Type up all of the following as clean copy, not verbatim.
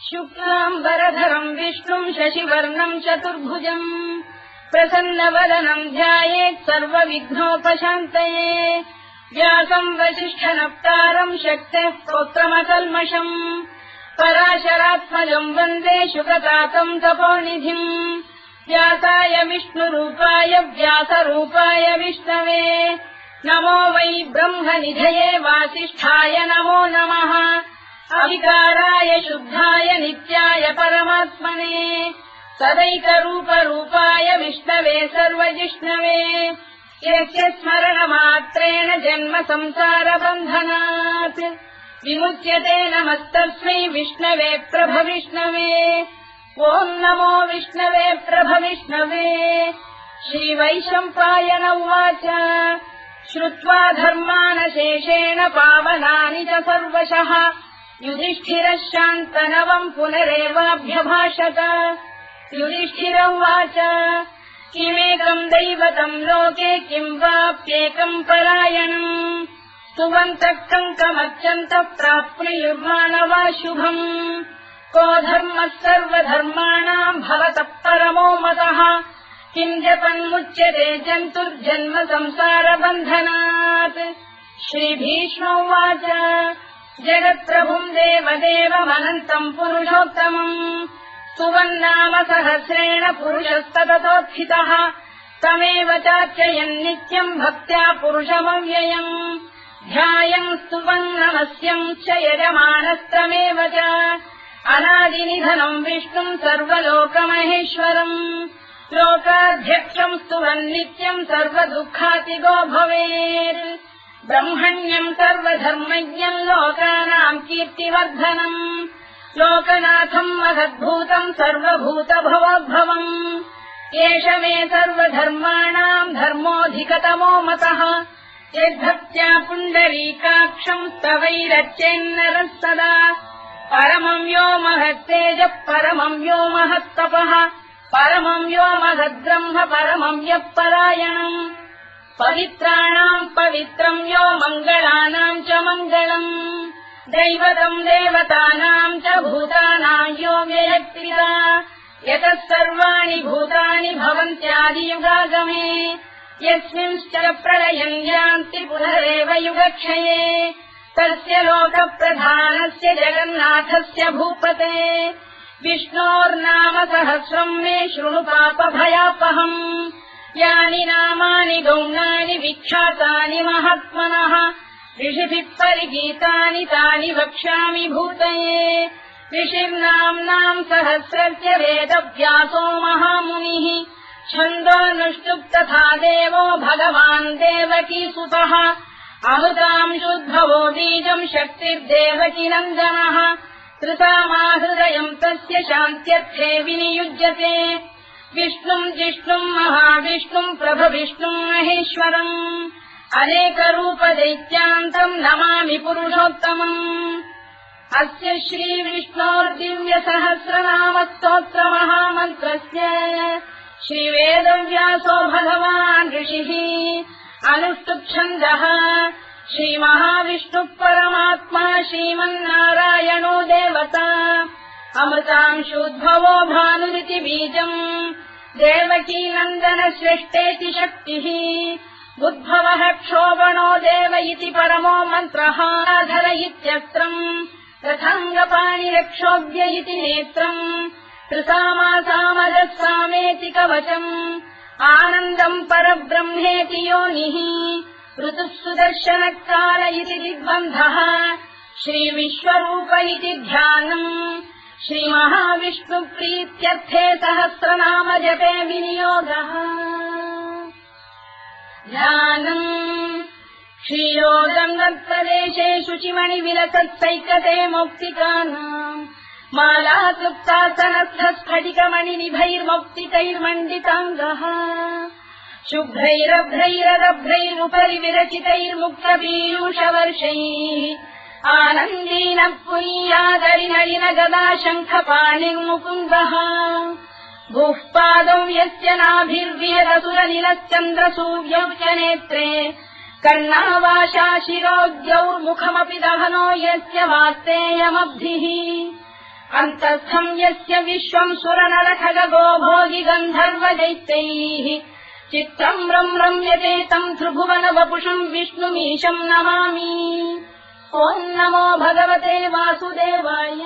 शुक्लाम्बरधरम् विष्णुम् शशिवर्णम् चतुर्भुजम् प्रसन्नवदनम् ध्यायेत् सर्वविघ्नोपशान्तये व्यासम् वसिष्ठनप्तारम् शक्तेः स्तोत्रमकल्मषम् पराशरात्मजम् वन्दे शुकतातम् तपोनिधिम् व्यासाय विष्णुरूपाय व्यासरूपाय विष्णवे नमो वै ब्रह्मनिधये वासिष्ठाय नमो नमः अविकाराय शुद्धाय नित्याय परमात्मने सदैकरूपरूपाय विष्णवे सर्वजिष्णवे यस्य स्मरणमात्रेण जन्म संसारबन्धनात् विमुच्यते नमस्तस्मै विष्णवे प्रभविष्णवे ॐ नमो विष्णवे प्रभविष्णवे श्रीवैशम्पायन उवाच श्रुत्वा धर्मानशेषेण पावनानि च सर्वशः युधिष्ठिरः शान्तनवम् पुनरेवाभ्यभाषत युधिष्ठिर उवाच किमेकम् दैवतम् लोके किम् वाप्येकम् परायणम् स्तुवन्तः कङ्कमर्चन्तः प्राप्नुयुर्माणवा शुभम् को धर्मः सर्वधर्माणाम् भवतः परमो मतः किम् जपन्मुच्यते जन्तुर्जन्म संसारबन्धनात् श्रीभीष्म उवाच जगत्प्रभुम् देवदेवमनन्तम् पुरुषोत्तमम् स्तुवन्नाम सहस्रेण पुरुषस्तततोत्थितः तमेव चार्चयन् नित्यम् भक्त्या पुरुषमव्ययम् ध्यायम् स्तुवन् नमस्यम् च यजमानस्तमेव च अनादिनिधनम् विष्णुम् सर्वलोकमहेश्वरम् लोकाध्यक्षम् स्तुवन् नित्यम् सर्वदुःखातिगो भवेत् ब्रह्मण्यम् सर्वधर्मज्ञम् लोकानाम् कीर्तिवर्धनम् लोकनाथम् महद्भूतम् सर्वभूतभवोद्भवम् एष मे सर्वधर्माणाम् धर्मोऽधिकतमो मतः यद्भक्त्या पुण्डरीकाक्षम् स्तवैरच्चेन्नरः सदा परमम् यो महत्तेजः परमम् यो महत्तपः परमम् यो महद्ब्रह्म परमम् यः परायणम् पवित्राणाम् पवित्रम् यो मङ्गलानाम् च मङ्गलम् दैवतम् देवतानाम् च भूतानाम् यो व्ययक्तिदा यतः सर्वाणि भूतानि भवन्त्यादियुगागमे यस्मिंश्च प्रलयम् यान्ति पुनरेव युगक्षये तस्य लोकप्रधानस्य जगन्नाथस्य भूपते विष्णोर्नाम सहस्रम् मे शृणु पापभयापहम् यानि नामानि गौणानि विख्यातानि महात्मनः ऋषिभिः परिगीतानि तानि वक्ष्यामि भूतये ऋषिर्नाम्नाम् सहस्रस्य वेदव्यासो महामुनिः छन्दोऽनुष्टुप् तथा देवो भगवान् देवकीसुतः अमृताम् शुद्भवो बीजम् शक्तिर्देवकी नन्दनः कृतामाहृदयम् तस्य शान्त्यर्थे विनियुज्यते विष्णुम् जिष्णुम् महाविष्णुम् प्रभविष्णुम् महेश्वरम् अनेकरूपदैत्यान्तम् नमामि पुरुषोत्तमम् अस्य श्रीविष्णोर्दिव्यसहस्रनामस्तोत्रमहामन्त्रस्य श्रीवेदव्यासो भगवान् ऋषिः अनुष्टुप्छन्दः श्रीमहाविष्णुः परमात्मा श्रीमन्नारायणो देवता अमृतांशोद्भवो भानुरिति बीजम् देवकी नन्दन श्रेष्ठेति शक्तिः उद्भवः क्षोभणो देव इति परमो मन्त्रः धर इत्यस्त्रम् रथाङ्गपाणिरक्षोभ्य इति नेत्रम् कृसामासामजः सामेति कवचम् आनन्दम् परब्रह्मेति योनिः ऋतुः सुदर्शनकाल इति दिग्बन्धः श्रीविश्वरूप इति ध्यानम् श्रीमहाविष्णुप्रीत्यर्थे सहस्रनाम जपे विनियोगः ध्यानम् श्रीयोगम् दत्तदेशे शुचिमणिविलसत्सैकते मौक्तिकानाम् मालाक्लुप्तासनस्थस्फटिकमणिनिभैर्मौक्तिकैर्मण्डिताङ्गः शुभ्रैरभ्रैरदभ्रैरुपरि विरचितैर्मुक्तपीयूषवर्षैः आनन्दीनः पुनीयादरिनलिन गदा शङ्खपाणिर्मुकुन्दः भूः पादौ यस्य नाभिर्विहरसुरनिलश्चन्द्रसूर्यौ च नेत्रे कर्णावाशा शिरोद्यौर्मुखमपि दहनो यस्य वास्तेयमब्धिः अन्तस्थम् यस्य विश्वम् सुरनरखगो भोगि गन्धर्वदैत्यैः चित्रम् रम्यते तम् त्रिभुवन वपुषम् विष्णुमीशम् नमामि। ॐ नमो भगवते वासुदेवाय।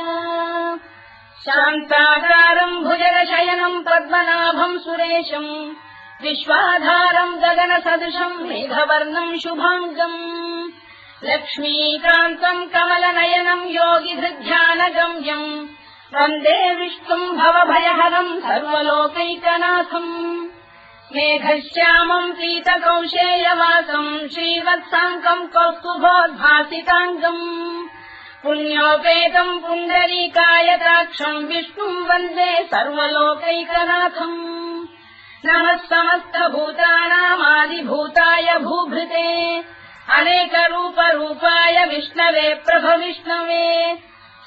शान्ताकारम् भुजगशयनम् पद्मनाभम् सुरेशम् विश्वाधारम् गगनसदृशम् मेघवर्णम् शुभाङ्गम् लक्ष्मीकान्तम् कमलनयनम् योगिधृध्यानगम्यम् वन्दे विष्णुम् भवभयहरम् सर्वलोकैकनाथम्। मेघश्यामम् पीतकौशेयवासम् श्रीवत्साङ्कम् कौस्तुभोद्भासिताङ्गम् पुण्योपेतम् पुण्डरीकायताक्षम् विष्णुम् वन्दे सर्वलोकैकनाथम्। नमः समस्तभूतानामादिभूताय भूभृते अनेकरूपरूपाय विष्णवे प्रभविष्णवे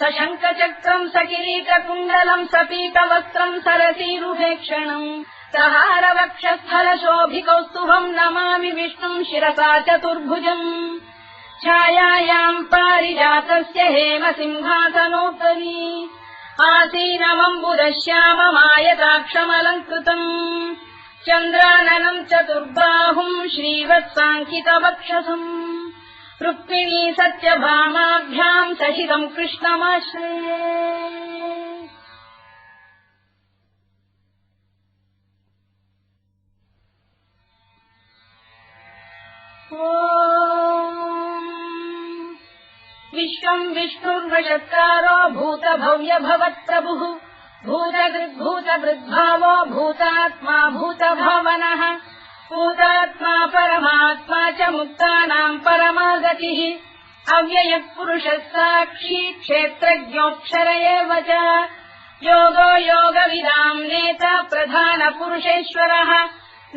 सशङ्खचक्रम् सकिरीटकुण्डलम् सपीतवस्त्रम् सरसीरुहेक्षणम् सहारवक्षस्थलशोभिकौस्तुभम् नमामि विष्णुम् शिरसा चतुर्भुजम्। छायायाम् पारिजातस्य हेमसिंहासनोपरि आसीनमम्बुदश्याममायताक्षमलङ्कृतम् चन्द्राननम् चतुर्बाहुम् श्रीवत्साङ्कितवक्षसम् रुक्मिणी सत्यभामाभ्याम् सहितम् कृष्णमाश्रये। विश्वम् विष्णुर्वषत्कारो भूतभव्य भवत्प्रभुः भूतभृद्भावो भूतात्मा भूतभावनः भूतात्मा परमात्मा च मुक्तानाम् परमागतिः अव्ययः पुरुषः साक्षी क्षेत्रज्ञोऽक्षर एव च योगो योगविदाम् नेता प्रधानपुरुषेश्वरः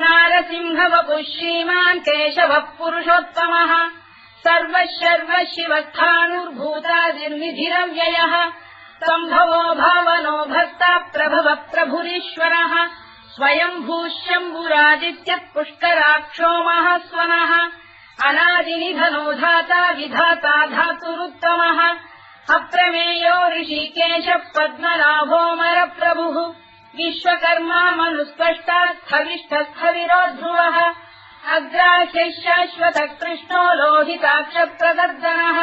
नारसिंहवपुः श्रीमान् केशवः पुरुषोत्तमः सर्वः शिवस्थाणुर्भूतादिर्निधिरव्ययः सम्भवो भावनो भर्ता प्रभव प्रभुरीश्वरः स्वयम्भूः शम्भुरादित्यः पुष्कराक्षो महास्वनः अनादिनिधनो धाता विधाता धातुरुत्तमः अप्रमेयो ऋषिकेशः पद्मनाभोऽमरप्रभुः विश्वकर्मा मनुस्पष्टा स्थविष्ठस्थविरो ध्रुवः अग्राह्यः शाश्वतः कृष्णो लोहिताक्षप्रदर्दनः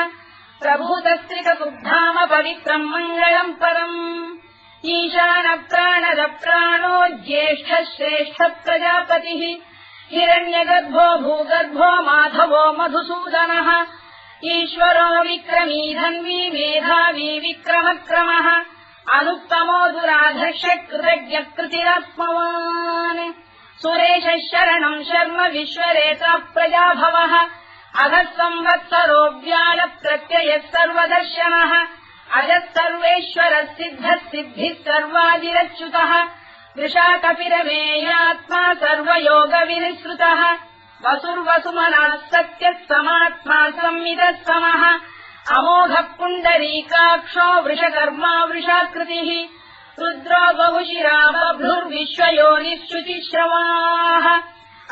प्रभूतस्त्रिककुब्धाम पवित्रम् मङ्गलम् परम् ईशानप्राणदप्राणो ज्येष्ठः श्रेष्ठः प्रजापतिः हिरण्यगर्भो भूगर्भो माधवो मधुसूदनः ईश्वरो विक्रमी धन्वी मेधावी विक्रमक्रमः अनुत्तमो दुराधर्षः कृतज्ञः कृतिरात्मवान् सुरेशः शरणम् शर्म विश्वरेता प्रजाभवः अधः संवत्सरो व्यालप्रत्ययः सर्वदर्शनः अजः सर्वेश्वरः सिद्धः सिद्धिः सर्वादिरच्युतः वृषाकपिरमेयात्मा सर्वयोगविनिसृतः वसुर्वसुमनः सत्यः समात्मा संविदः समः अमोघः पुण्डरीकाक्षो वृषकर्मा वृषाकृतिः रुद्रो बहुशिरा बभ्रुर्विश्वयोनिः शुचिश्रवाः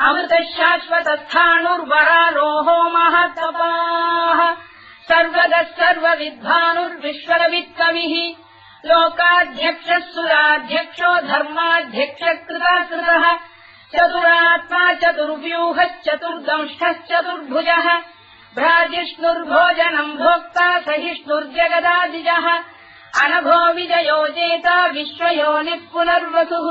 अमृतः शाश्वतस्थाणुर्वरारोहो महातपाः सर्वगः सर्वविद्वानुर्विश्वरवित्कविः लोकाध्यक्षः सुराध्यक्षो धर्माध्यक्षः कृताकृतः चतुरात्मा चतुर्व्यूहश्चतुर्दंष्टश्चतुर्भुजः भ्राजिष्णुर्भोजनम् भोक्ता सहिष्णुर्जगदादिजः अनभो विजयो जेता विश्वयोनिः पुनर्वसुः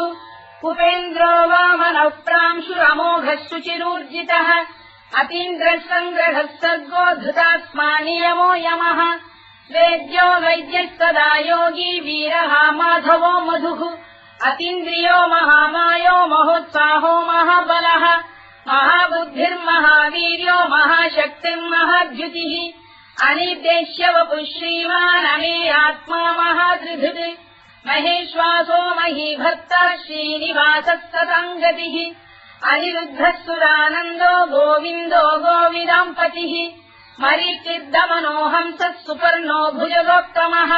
उपेन्द्रो वामनः प्रांशुरमोघः शुचिरूर्जितः अतीन्द्रः सङ्ग्रहः सर्गो धृतात्मा नियमो यमः वेद्यो वैद्यः सदा योगी वीरः माधवो मधुः अतीन्द्रियो महामायो महोत्साहो महाबलः महाबुद्धिर्महावीर्यो महाशक्तिर्महाद्युतिः अनिर्देश्यवपुः श्रीमान् अमेयात्मा महाधृधृत् महेश्वासो महीभर्ता श्रीनिवासः सताङ्गतिः अनिरुद्धः सुरानन्दो गोविन्दो गोविदाम्पतिः मरीचिर्दमनो हंसः सुपर्णो भुजगोत्तमः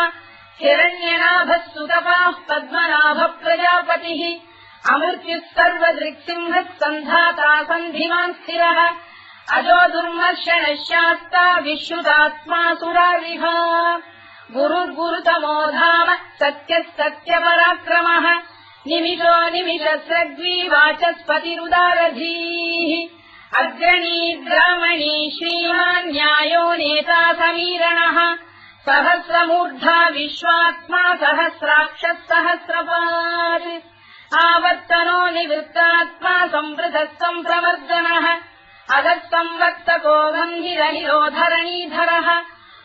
हिरण्यनाभः सुतपाः पद्मनाभः प्रजापतिः अमृत्युः सर्वदृक्सिंहः सन्धाता सन्धिमान् स्थिरः अजो दुर्मर्षणः शास्ता विश्रुतात्मा सुरारिभा गुरुर्गुरुतमो धाम सत्यः सत्यपराक्रमः निमिषो निमिषस्रग्वी वाचस्पतिरुदारधीः अग्रणी ब्राह्मणी श्रीमान् न्यायो नेता समीरणः सहस्रमूर्धा विश्वात्मा सहस्राक्षः सहस्रपात् आवर्तनो निवृत्तात्मा संवृतः सम्प्रवर्धनः अधः संवर्तको गन्धिरनिरोधरणीधरः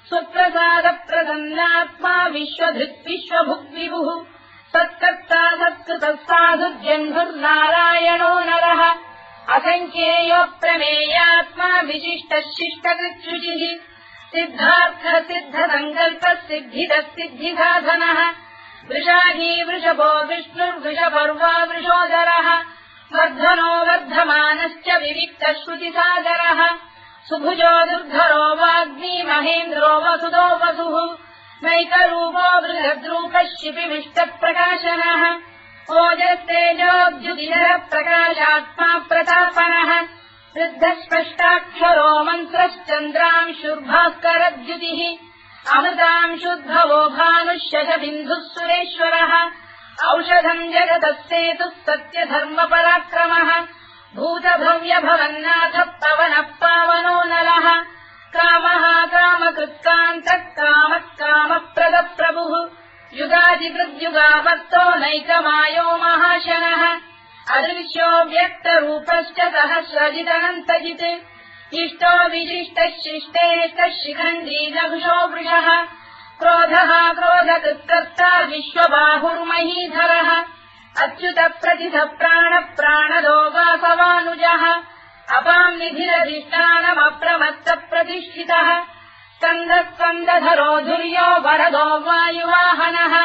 सुप्रसादप्रसन्नात्मा विश्वधृत् विश्वभुग्विभुः सत्कर्ता सत्कृतः साधुर्जन्धुर्नारायणो नरः असङ्ख्येयो प्रमेयात्मा विशिष्टः शिष्टकृच्छुचिः सिद्धार्थः सिद्धसङ्कल्पः सिद्धितः सिद्धिसाधनः वृषाधी वृषभो विष्णुर्वृषपर्वा वृषोदरः वर्धनो वर्धमानश्च विविक्तः श्रुतिसागरः सुभुजो दुर्धरो वाग्मी महेन्द्रो वसुदो वसुः नैकरूपो बृहद्रूपः शिपिविष्टप्रकाशनः ओजस्तेजोऽद्युतिधरः प्रकाशात्मा प्रतापनः वृद्धस्पष्टाक्षरो मन्त्रश्चन्द्रांशुर्भास्करद्युतिः अमृतांशुद्भवो भानुष्यशबिन्दुः सुरेश्वरः औषधम् जगतः सेतुः सत्यधर्मपराक्रमः भूतभव्यभवन्नाथः पवनः पावनो नलः कामः कामकृत्कान्तः कामः कामप्रदप्रभुः युगादिकृद्युगापत्तो नैकमायो महाशनः अदृश्यो व्यक्तरूपश्च सहस्रजिदनन्तजित् इष्टो विशिष्टः शिष्टेष्टः शिखण्डी नभुषो वृषः क्रोधः क्रोधकृत्कर्ता विश्वबाहुर्महीधरः अच्युतः प्रतिथः प्राणः प्राणदो वासवानुजः अपाम् निधिरधिष्ठानमप्रमत्तः प्रतिष्ठितः स्कन्दः स्कन्दधरो धुर्यो वरदो वायुवाहनः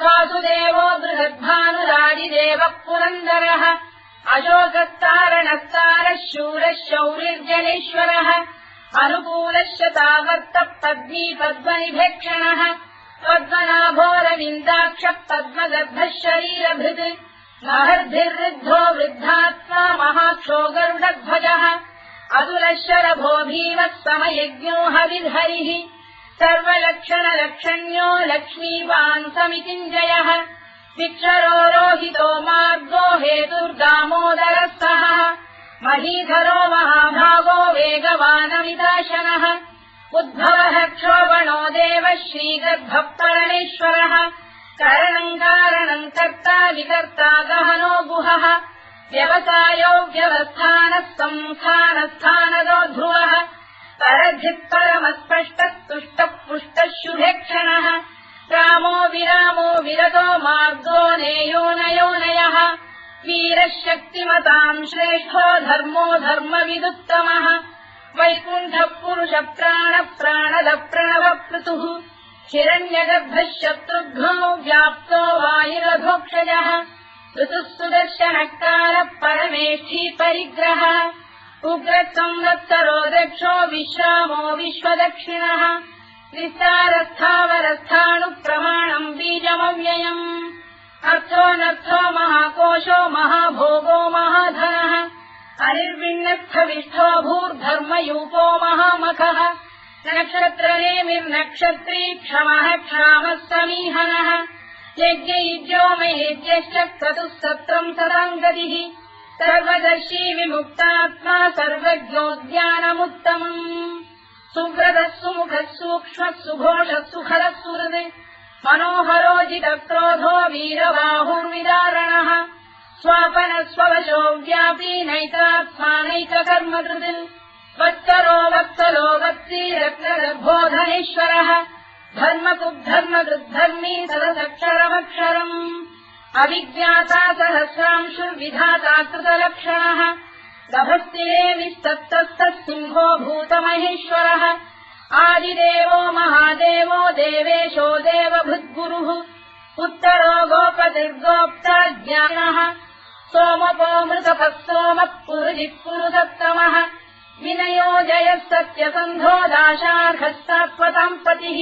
वासुदेवो बृहद्भानुरादिदेवः पुरन्दरः अशोकस्तारणस्तारः शूरः शौरिर्जनेश्वरः अनुकूलः शतावर्तः पद्मी पद्मनिभेक्षणः पद्मनाभोरविन्दाक्षः पद्मगर्भः शरीरभृत् महर्भिर्वृद्धो वृद्धात्मा महाक्षो गरुडध्वजः अतुलः शरभो भीमः समयज्ञो हविर्हरिः सर्वलक्षणलक्षण्यो लक्ष्मीवान् समितिञ्जयः विक्षरो रोहितो मार्गो हेतुर्दामोदरः सहः महीधरो महाभागो वेगवानमिदाशनः उद्भवः क्षोभणो देवः श्रीगर्भः परमेश्वरः करणम् कारणम् कर्ता विकर्ता गहनो गुहः व्यवसायो व्यवस्थानः संस्थानस्थानदो ध्रुवः परधिः परमस्पष्टः तुष्टः पुष्टः शुभेक्षणः रामो विरामो विरतो मार्गो नेयो नयोनयः वीरः शक्तिमताम् श्रेष्ठो धर्मो धर्मविदुत्तमः वैकुण्ठः पुरुषः प्राणः प्राणदः प्रणवपृतुः हिरण्यगर्भः शत्रुघ्नो व्याप्तो वायुरधोक्षजः ऋतुः सुदर्शनः कालः परमेष्ठी परिग्रहः उग्रः संवत्सरो दक्षो विश्रामो विश्वदक्षिणः विस्तारस्थावरस्थाणुः प्रमाणम् बीजमव्ययम् अर्थोऽनर्थो महाकोशो महाभोगो महाधनः अनिर्विण्णस्थविष्ठो भूर्धर्मयूपो महामखः नक्षत्रनेमिर्नक्षत्री क्षमः क्षामः समीहनः यज्ञयुज्यो महेज्यश्च क्रतुः सत्रम् सदाङ्गतिः सर्वदर्शी विमुक्तात्मा सर्वज्ञोद्यानमुत्तमम् सुव्रतः सुमुखः सूक्ष्मः सुघोषः सुखरः सुहृत् मनोहरोजितक्रोधो वीरबाहुर्विदारणः स्वापनः स्ववशो व्यापी नैकात्मानैककर्मकृत् वत्सरो वत्सलो वत्सी रत्नगर्भोधनेश्वरः धर्मकुद्धर्मकृद्धर्मी सदसक्षरमक्षरम् अविज्ञाता सहस्रांशुर्विधाता कृतलक्षणः गभस्तिरे विस्तप्तस्तः सिंहो भूतमहेश्वरः आदिदेवो महादेवो देवेशो देवभृद्गुरुः उत्तरो गोपतिर्गोप्ता ज्ञानः सोमपो मृतपः सोमः पुरुजिः पुरुषत्तमः विनयो जयः सत्यसन्धो दाशार्हः सात्वताम् पतिः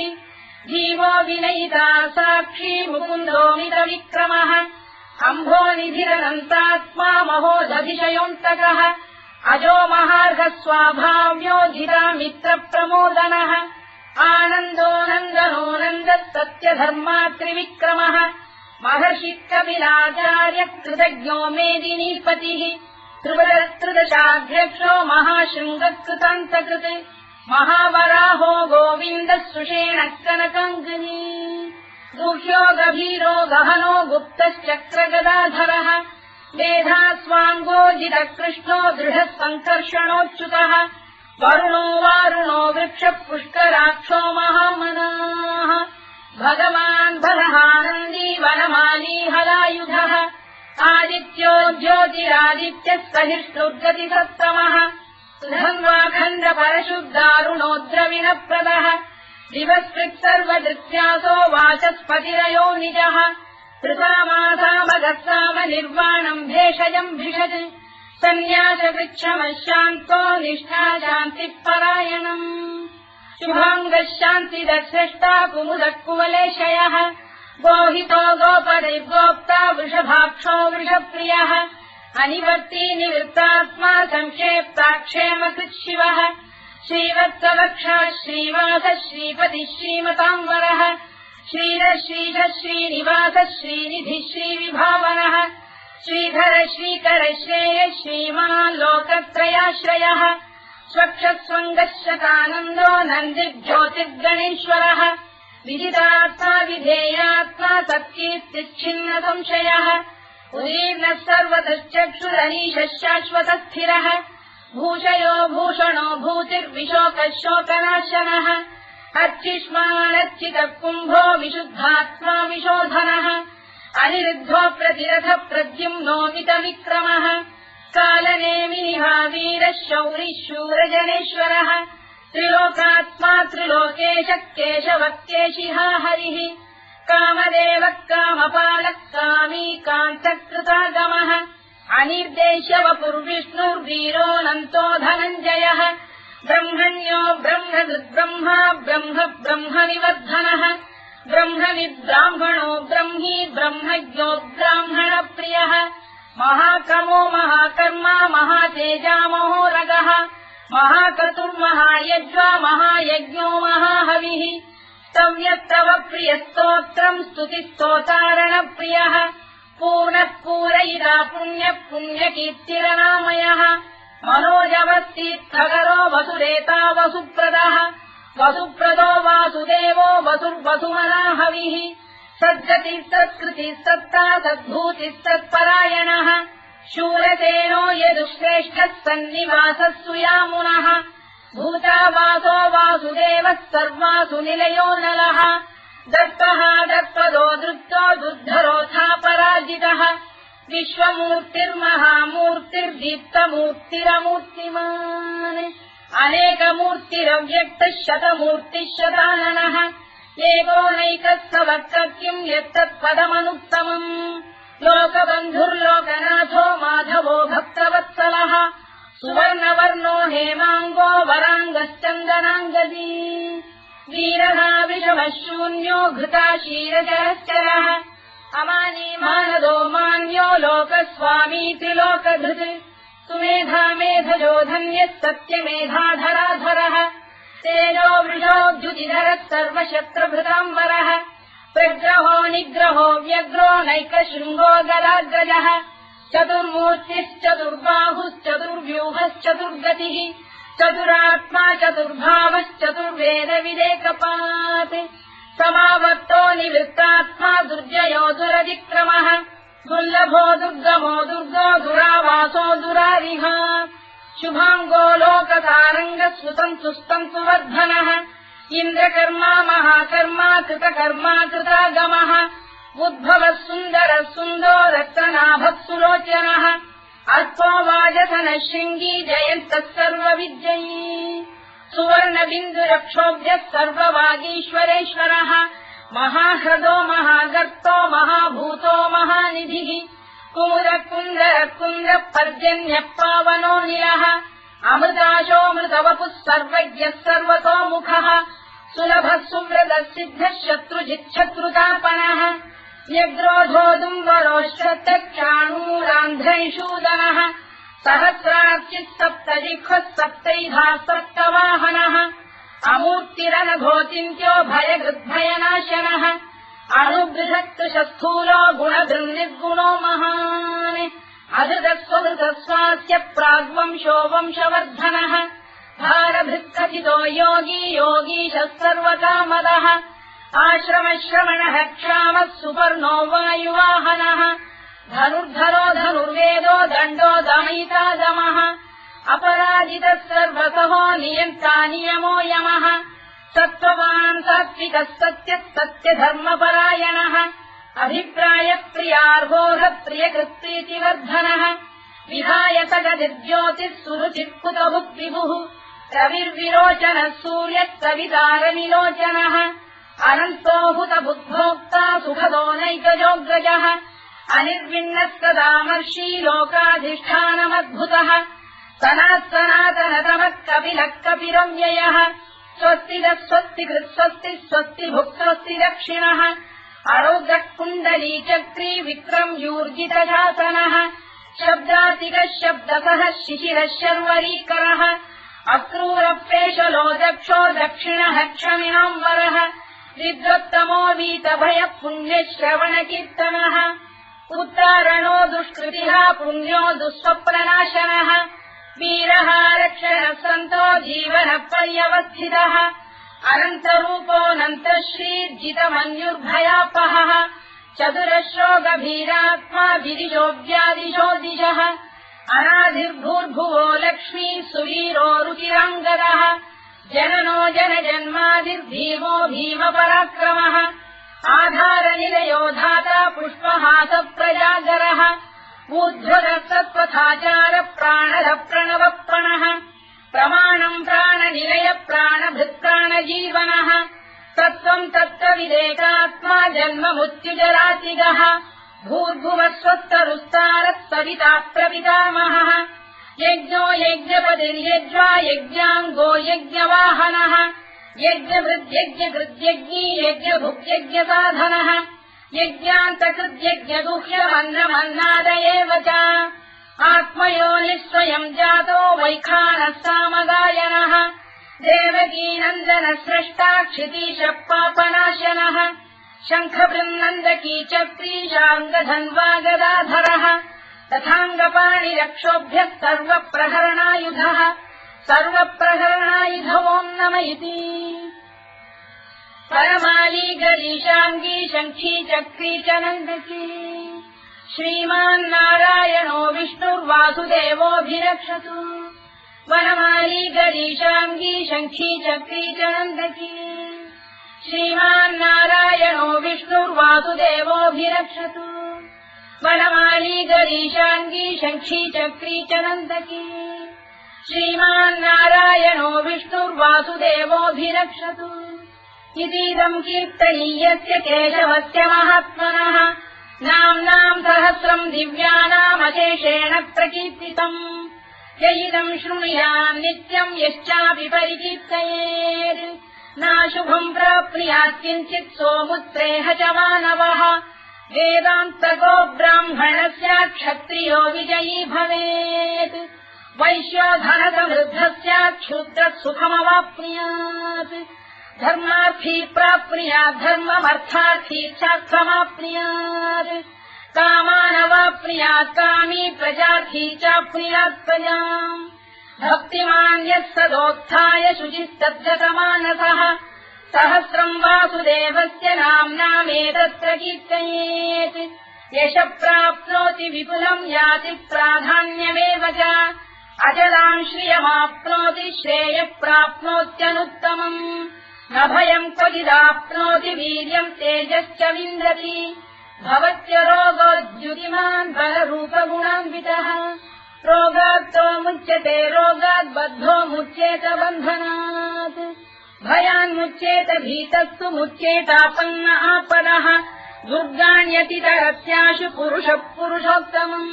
जीवो विनयिता साक्षी मुकुन्दो मितविक्रमः अम्भोनिधिरनन्तात्मा महोदधिशयोऽन्तकः अजो महार्घः स्वाभाव्यो जिता मित्रप्रमोदनः आनन्दो नन्दनो नन्दः सत्यधर्मा त्रिविक्रमः महर्षि कपिलाचार्य कृतज्ञो मेदिनीपतिः त्रिदशाध्यक्षो महाशृङ्गकृतान्तकृत् महावराहो गोविन्दः सुषेणः कनकाङ्गनी गुह्यो गभीरो गहनो गुप्तश्चक्रगदाधरः मेधास्वाङ्गोजितः कृष्णो दृढः सङ्कर्षणोच्युतः वरुणो वारुणो वृक्षः पुष्कराक्षो महामनाः भगवान् बलहानन्दी वनमाली हलायुधः आदित्यो ज्योतिरादित्यः सहिष्णुर्गतिसत्तमः सुधन्वाखण्ड परशुद्धारुणोद्रविणप्रदः दिवस्कृत् सर्वदृत्यासो वाचस्पतिरयो निजः कृतामासामगस्साम निर्वाणम् भेषजम् भिषज सन्न्यासवृक्षमशान्तो निष्ठा शान्तिः परायणम् शुभाङ्गः शान्तिदर्श्रेष्टा कुमुदः कुवलेशयः गोहितो गोपदैर्गोप्ता वृषभाक्षो वृषप्रियः अनिवर्ती निवृत्तात्मा संक्षेप्ताक्षेमकृत् शिवः श्रीवत्सवक्षः श्रीवासः श्रीपतिः श्रीमताम्बरः श्रीरश्रीशः श्रीनिवासः श्रीनिधिः श्रीविभावनः श्रीधर श्रीकर श्रेयः श्रीमान् लोकत्रयाश्रयः स्वक्षस्वङ्गः शतानन्दो नन्दिर्ज्योतिर्गणेश्वरः विदितात्मा विधेयात्मा तत्कीर्तिच्छिन्न संशयः उदीर्णः सर्वतश्चक्षुरनीशः शाश्वतस्थिरः भूषयो भूषणो भूतिर्विशोकः शोकनाशनः अर्चिष्मानर्चितः कुम्भो विशुद्धात्मा विशोधनः अनिरुद्धो प्रतिरथ प्रद्युम्नोमितविक्रमः कालनेमिनिहा वीरः शौरिः शूरजनेश्वरः त्रिलोकात्मा त्रिलोकेशः केशवः केशिहा हरिः कामदेवः कामपालः कामी कान्तकृतागमः अनिर्देश्य वपुर्विष्णुर्वीरोऽनन्तो धनञ्जयः ब्रह्मण्यो ब्रह्मकृद्ब्रह्मा ब्रह्म ब्रह्मनिवर्धनः ब्रह्मविद्ब्राह्मणो ब्रह्मी ब्रह्मज्ञो ब्राह्मणप्रियः महाक्रमो महाकर्मा महातेजा महोरगः महाक्रतुर्महायज्वा महायज्ञो महाहविः स्तव्यस्तव प्रियस्तोत्रम् स्तुतिस्तोतारणप्रियः पूर्णः पूरयिता पुण्यः पुण्यकीर्तिरनामयः मनोजवस्तीर्थकरो वसुरेता वसुप्रदः वसुप्रदो वासुदेवो वसुर्वसुमनाहविः सद्गतिः सत्कृतिः सत्ता सद्भूतिः सत्परायणः शूरसेनो यदुश्रेष्ठः सन्निवासः सुयामुनः भूतावासो वासुदेवः सर्वासु निलयो नलः दत्तः दत्पदो दृप्तो दुर्धरोऽथापराजितः विश्वमूर्तिर्महामूर्तिर्दीप्तमूर्तिरमूर्तिमान् अनेकमूर्तिरव्यक्तः शतमूर्तिः शताननः एकोनैकस्तवः किम् यत्तत्पदमनुत्तमम् लोकबन्धुर्लोकनाथो माधवो भक्तवत्सलः सुवर्णवर्णो हेमाङ्गो वराङ्गश्चन्दनाङ्गदी वीरः विषमः शून्यो घृता क्षीरजरश्चरः अमानी मानदो मान्यो लोकस्वामी त्रिलोकधृत् सुमेधा मेधजो धन्यः सत्यमेधाधराधरः तेजो वृषोद्युतिधरः सर्वशस्त्रभृताम्बरः प्रग्रहो निग्रहो व्यग्रो नैकशृङ्गो गदाग्रजः चतुर्मूर्तिश्चतुर्बाहुश्चतुर्व्यूहश्चतुर्गतिः चतुरात्मा चतुर्भावश्चतुर्वेदविदेकपात् समावर्तो निवृत्तात्मा दुर्जयो दुरतिक्रमः दुर्लभो दुर्गमो दुर्गो दुरावासो दुरारिः शुभाङ्गो लोकतारङ्गः सुतन्तु वर्धनः इन्द्रकर्मा महाकर्मा कृतकर्मा कृतागमः उद्भवः सुन्दरः सुन्दो रक्तनाभः सुलोचनः अल्पो वाजसनः शृङ्गी जयन्तः सर्वविद्ययी सुवर्णबिन्दुरक्षोभ्यः सर्ववागीश्वरेश्वरः महाह्रदो महागर्तो महाभूतो महानिधिः कुमुदकुन्दरकुन्दः पर्जन्यः पावनो निलः अमृताशोऽमृतवपुः सर्वज्ञः सर्वतोमुखः सुलभः सुव्रतः सिद्धः शत्रुजिच्छत्रुतापनः न्यग्रोधोदुम्बरोश्चक्षाणूरान्ध्रैषूदनः सहस्रार्चिः सप्तजिह्वः सप्तैधा सप्तवाहनः अमूर्तिरनघोचिन्त्यो भयगृद्भयनाशनः अणुबृहत्कृशस्थूलो गुणभृन्निर्गुणो महान् अधृतस्वधृतस्वास्य प्राग्वंशो वंशवर्धनः भारभृत्कथितो योगी योगीशः सर्वकामदः आश्रमश्रवणः क्षामः सुपर्णो वायुवाहनः धनुर्धरो धनुर्वेदो दण्डो दमयिता दमः अपराजितः सर्वतः नियन्ता नियमो यमः सत्त्ववान् सात्विकः सत्यः सत्यधर्मपरायणः अभिप्रायप्रियार्होः प्रियकृत्प्रीतिवर्धनः विधायतगतिर्ज्योतिः सुरुचित्कुतभुक्विभुः रविर्विरोचनः सूर्यः कवितारनिलोचनः अनन्तो हुतबुद्भोक्ता सुखदो नैकजोऽग्रजः अनिर्विण्णः सदामर्षी लोकाधिष्ठानमद्भुतः सनातनतमः कपिलः कपिरव्ययः स्वस्तिदः स्वस्तिकृत् स्वस्ति स्वस्तिभुक् स्वस्ति दक्षिणः अरोग्रः कुण्डलीचक्री विक्रम्यूर्जितशासनः शब्दातिकः शब्दसः शिशिरः शर्वरीकरः अक्रूरप्रेशलो दक्षो दक्षिणः क्षमिणाम्बरः विद्वत्तमो वीतभयः पुण्यश्रवणकीर्तनः उत्तारणो दुष्कृतिः पुण्यो दुःस्वप्ननाशनः वीरः रक्षणः सन्तो जीवनः पर्यवस्थितः अनन्तरूपोऽनन्तश्रीर्जितमन्युर्भयापहः चतुरश्रो गभीरात्मा विदिशो व्यादिशो दिशः अनाधिर्भूर्भुवो लक्ष्मी सुवीरो रुचिराङ्गदः जननो जनजन्मादिर्भीमो भीमपराक्रमः आधारनिलयो धाता पुष्पहासः प्रजागरः ऊर्ध्वरः सत्त्वथाचार प्राणः प्रणवप्रणः प्रमाणम् प्राणनिलय प्राणभृत्प्राणजीवनः तत्त्वम् तत्त्वविदेकात्मा जन्ममृत्युजरातिगः भूर्भुवः स्वस्तरुस्तारः सविता प्रपितामहः यज्ञो यज्ञपतिर्यज्वा यज्ञाङ्गो यज्ञवाहनः यज्ञभृद्यज्ञकृद्यज्ञी यज्ञभुक्यज्ञसाधनः यज्ञान्तकृद्यज्ञगुह्यमन्नमन्नाद एव च आत्मयोनिः स्वयम् जातो वैखानः सामगायनः देवकीनन्दनः स्रष्टा क्षितीशः पापनाशनः शङ्खबृन्नन्दकी चक्रीशाङ्गधन्वा गदाधरः तथाङ्गपाणिरक्षोभ्यः सर्वप्रहरणायुधः सर्वप्रहरणायुध ओम् नम इति परमाली गरीशाङ्गी शङ्खी चक्री च नन्दकी श्रीमान्नारायणो विष्णुर्वासुदेवोऽभिरक्षतु वनमाली गरीशाङ्गी शङ्खी चक्री च नन्दकी श्रीमान्नारायणो विष्णुर्वासुदेवोऽभिरक्षतु वनमाली गरीशाङ्गी शङ्खी चक्री च नन्दकी श्रीमान्नारायणो विष्णुर्वासुदेवोऽभिरक्षतु इतीदम् कीर्तनीयस्य केशवस्य महात्मनः नाम्नाम् सहस्रम् दिव्यानामशेषेण प्रकीर्तितम् य इदम् शृणुयाम् नित्यम् यश्चापि परिकीर्तयेत् नाशुभम् प्राप्नुयात् किञ्चित् सोमुत्रेह च मानवः वेदान्तको ब्राह्मणस्य क्षत्रियो विजयी भवेत् वैश्यो धनसमृद्धस्य क्षुद्रः सुखमवाप्नुयात् धर्मार्थी प्राप्नुयात् धर्ममर्थार्थी चार्थमाप्नुयात् कामानवाप्नुयात् कामी प्रजार्थी चाप्नुयात् प्रजाम् भक्तिमान् यः सदोत्थाय शुचिस्तब्धतमानसः सहस्रम् वासुदेवस्य नाम्नामेतत्र कीर्तयेत् यशः प्राप्नोति विपुलम् याति प्राधान्यमेव च अचलाम् श्रियमाप्नोति श्रेयः प्राप्नोत्यनुत्तमम् न भयम् क्वचिदाप्नोति वीर्यम् तेजश्च विन्दति भवत्य रोगोद्युतिमान् बलरूपगुणान्वितः रोगात्तो मुच्यते रोगात् बद्धो मुच्येत बन्धनात् भयान्मुच्येत भीतस्तु मुच्येतापन्न आपदः दुर्गाण्यतितरस्याशु पुरुषः पुरुषोत्तमम्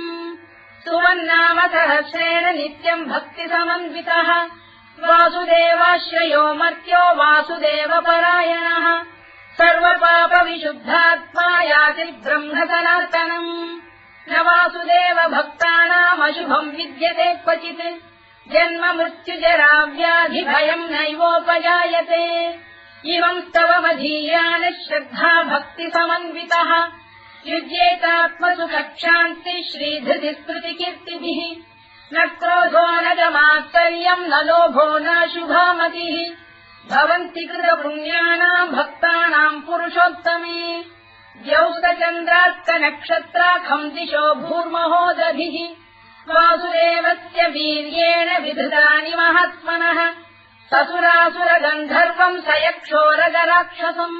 सुवन्नाम सहस्रेण नित्यम् भक्तिसमन्वितः वासुदेवाश्रयो मर्त्यो वासुदेवपरायणः सर्वपापविशुद्धात्मा याति ब्रह्म सनातनम् न वासुदेव भक्तानामशुभम् विद्यते क्वचित् जन्म मृत्युजरा व्याधि भयम् नैवोपजायते इमम् स्तवमधीयानः श्रद्धा भक्ति समन्वितः युज्येतात्मसुखक्षान्ति श्रीधृति स्मृतिकीर्तिभिः न क्रोधो न च मात्सर्यम् न लोभो न शुभामतिः भवन्ति कृतपुण्यानाम् भक्तानाम् पुरुषोत्तमे द्यौस्तचन्द्रार्कनक्षत्राखम् दिशो भूर्महोदभिः वासुदेवस्य वीर्येण विधृतानि महात्मनः ससुरासुरगन्धर्वम् स यक्षोरगराक्षसम्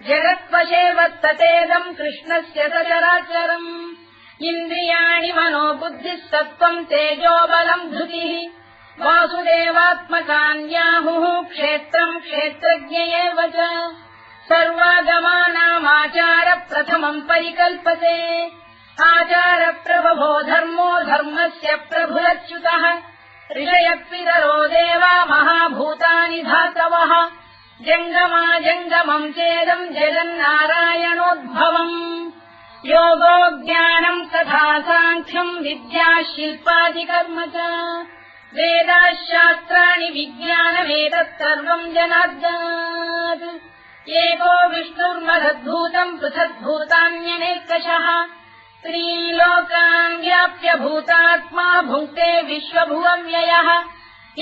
जगत्वशे वत्ततेदम् कृष्णस्य सचराचरम् इन्द्रियाणि मनो बुद्धिः सत्त्वम् तेजो बलम् धृतिः वासुदेवात्मकान्याहुः क्षेत्रम् क्षेत्रज्ञ एव च सर्वागमानामाचार प्रथमम् परिकल्पते आचार प्रभवो धर्मो धर्मस्य प्रभुरच्युतः ऋषयपितरो देवा महाभूतानि धातवः जङ्गमा जङ्गमम् चेदम् जगन्नारायणोद्भवम् योगो ज्ञानम् तथा साङ्ख्यम् विद्या शिल्पादिकर्म च वेदाः शास्त्राणि विज्ञानमेतत् सर्वम् जनार्दनात् एको विष्णुर्महद्भूतम् पृथग्भूतान्यनेकशः त्रीन् लोकान् व्याप्य भूतात्मा भुङ्क्ते विश्वभुवव्ययः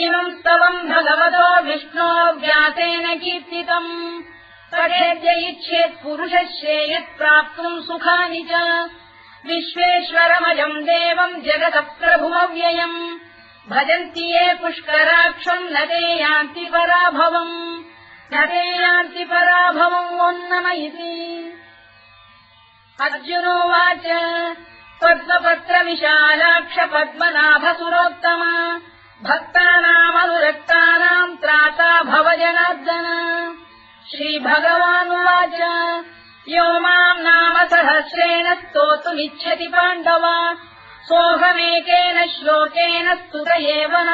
इमम् स्तवम् भगवतो विष्णो व्यासेन कीर्तितम् पठेद्य इच्छेत् पुरुषः श्रेयत् प्राप्तुम् सुखानि च विश्वेश्वरमजम् देवम् जगतः प्रभुमव्ययम् भजन्ति ये पुष्कराक्षम् न ते यान्ति पराभवम् ओन्नमयिति अर्जुनोवाच पद्मपत्रविशालाक्ष पद्मनाभसुरोत्तम भक्तानामनुरक्तानाम् त्राता भव जनार्दन श्रीभगवानुवाच यो माम् नाम सहस्रेण स्तोतुमिच्छति पाण्डव सोऽहमेकेन श्लोकेन स्तुत एव न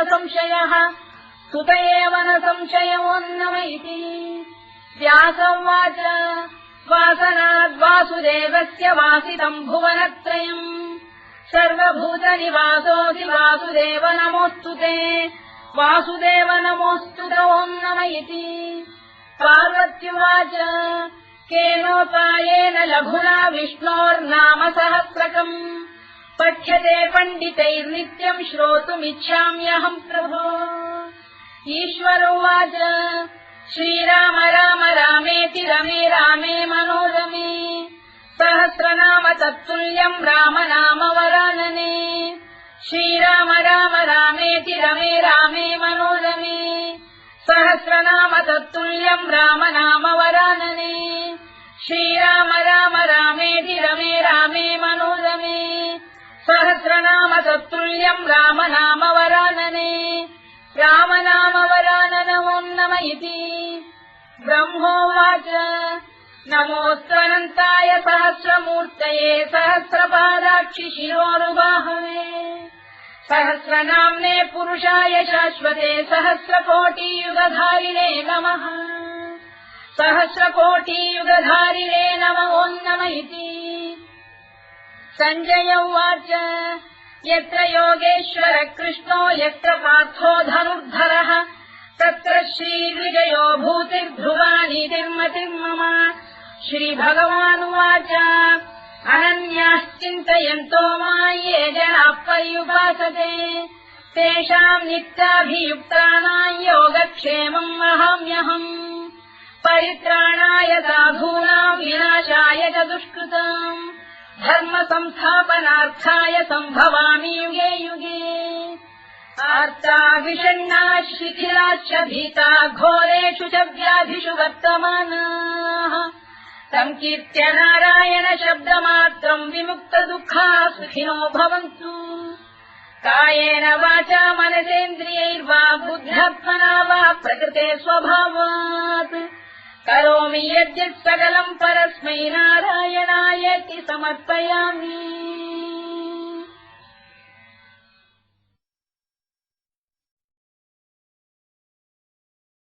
संशयोऽन्नम इति व्यासोवाच वासनाद्वासुदेवस्य वासितम् भुवनत्रयम् सर्वभूतनिवासोऽसि वासुदेव नमोऽस्तु ते वासुदेव नमोऽस्तु ओन्नम इति पार्वत्युवाच केनोपायेन लघुना विष्णोर्नाम सहस्रकम् पठ्यते पण्डितैर्नित्यम् श्रोतुमिच्छाम्यहम् प्रभो ईश्वरोवाच श्रीराम राम रामेति रमे रामे मनोरमे सहस्रनाम तत्तुल्यम् राम नाम वरानने श्रीराम राम रामेति रमे रामे मनोरमे सहस्रनाम तत्तुल्यम् राम नाम वरानने श्रीराम राम रामेति रमे रामे मनोरमे सहस्रनाम तत्तुल्यम् राम नाम वरानने राम नाम वराननमोन्नम इति ब्रह्मोवाच नमोऽस्त्वनन्ताय सहस्रमूर्तये सहस्रपादाक्षि शिरोरुबाहवे सहस्रनाम्ने पुरुषाय शाश्वते सहस्रकोटियुगधारिणे नमः सहस्रकोटियुगधारिणे नमोऽन्नम इति सञ्जय उवाच यत्र योगेश्वर कृष्णो यत्र पार्थो धनुर्धरः तत्र श्रीविजयो भूतिर्ध्रुवानीतिर्मतिर्मम श्रीभगवानुवाच अनन्याश्चिन्तयन्तो मां ये जनाः पर्युपासते तेषाम् नित्याभियुक्तानां योगक्षेमम् वहाम्यहम् परित्राणाय साधूनां विनाशाय च दुष्कृताम् धर्म संस्थापनार्थाय सम्भवामि युगे युगे आर्ता विषण्णाः शिथिलाश्च भीता घोरेषु च व्याधिषु वर्तमानाः संकीर्त्य नारायण शब्दमात्रम् विमुक्त दुःखाः सुखिनो भवन्तु कायेन वाचा मनसेन्द्रियैर्वा बुद्ध्यात्मना वा प्रकृते स्वभावात् करोमि यद्यत् सकलम् परस्मै नारायणायेति समर्पयामि।